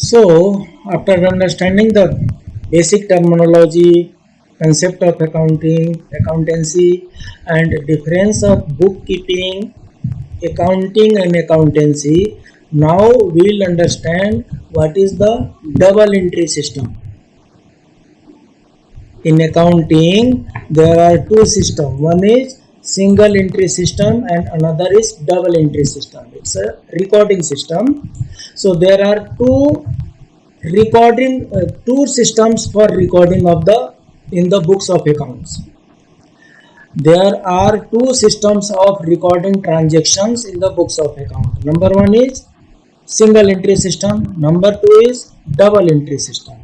So, after understanding the basic terminology, concept of accounting, accountancy, and difference of bookkeeping, accounting, and accountancy, now we'll understand what is the double entry system. In accounting, there are two systems. One is single entry system and another is double entry system. It's a recording system. So there are two systems for recording of the in the books of accounts. There are two systems of recording transactions in the books of account. Number one is single entry system. Number two is double entry system.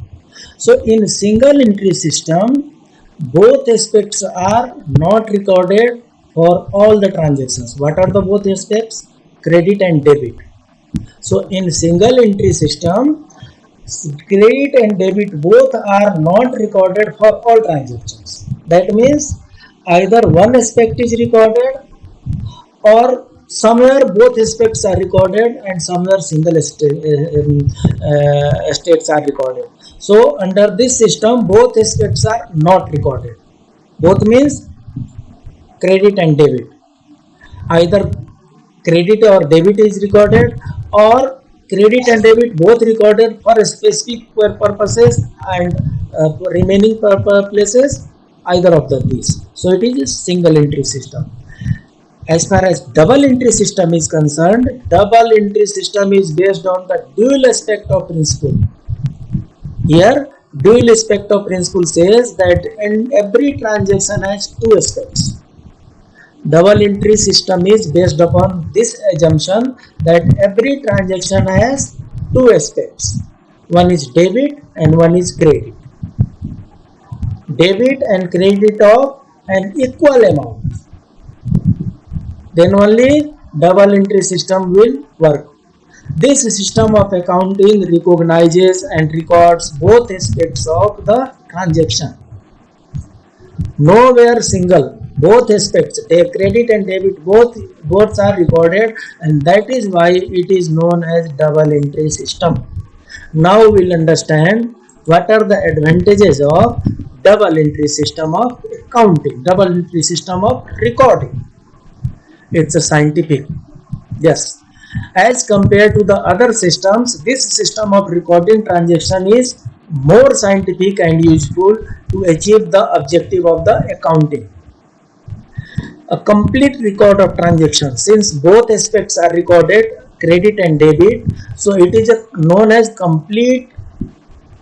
So in single entry system, both aspects are not recorded for all the transactions. What are the both aspects? Credit and debit. So in single entry system, credit and debit both are not recorded for all transactions. That means either one aspect is recorded or somewhere both aspects are recorded and somewhere single aspects are recorded. So under this system, both aspects are not recorded. Both means credit and debit. Either credit or debit is recorded, or credit and debit both recorded for specific purposes and remaining places either of these. So it is a single entry system. As far as double entry system is concerned, double entry system is based on the dual aspect of principle. Here, dual aspect of principle says that every transaction has two aspects. Double entry system is based upon this assumption that every transaction has two aspects. One is debit and one is credit. Debit and credit of an equal amount. Then only double entry system will work. This system of accounting recognizes and records both aspects of the transaction. Nowhere single. Both aspects, credit and debit, both are recorded, and that is why it is known as double entry system. Now we'll understand what are the advantages of double entry system of accounting, double entry system of recording. It's a scientific. Yes. As compared to the other systems, this system of recording transaction is more scientific and useful to achieve the objective of the accounting. A complete record of transaction, since both aspects are recorded, credit and debit, so it is known as complete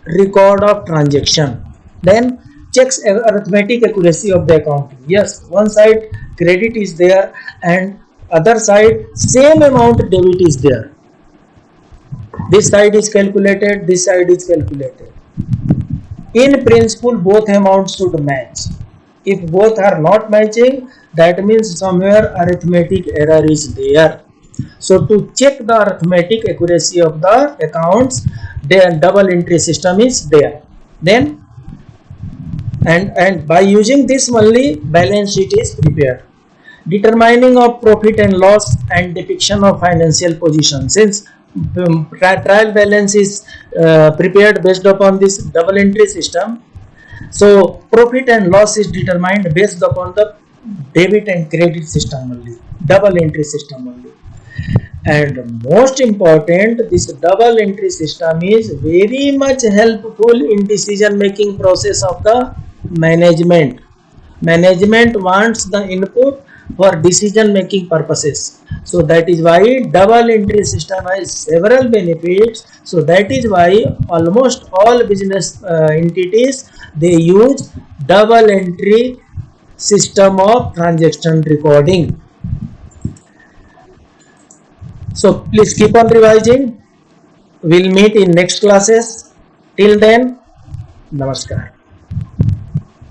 record of transaction. Then checks arithmetic accuracy of the accounting. Yes, one side credit is there and other side same amount debit is there. This side is calculated, this side is calculated. In principle, both amounts should match. If both are not matching, that means somewhere arithmetic error is there. So to check the arithmetic accuracy of the accounts, the double entry system is there. Then and by using this only, balance sheet is prepared. Determining of profit and loss and depiction of financial position, since trial balance is prepared based upon this double entry system, so profit and loss is determined based upon the debit and credit system only, double entry system only. And most important, this double entry system is very much helpful in decision making process of the management. Management wants the input for decision making purposes. So that is why double entry system has several benefits. So that is why almost all business entities, they use double entry system of transaction recording. So please keep on revising. We'll meet in next classes. Till then, namaskar.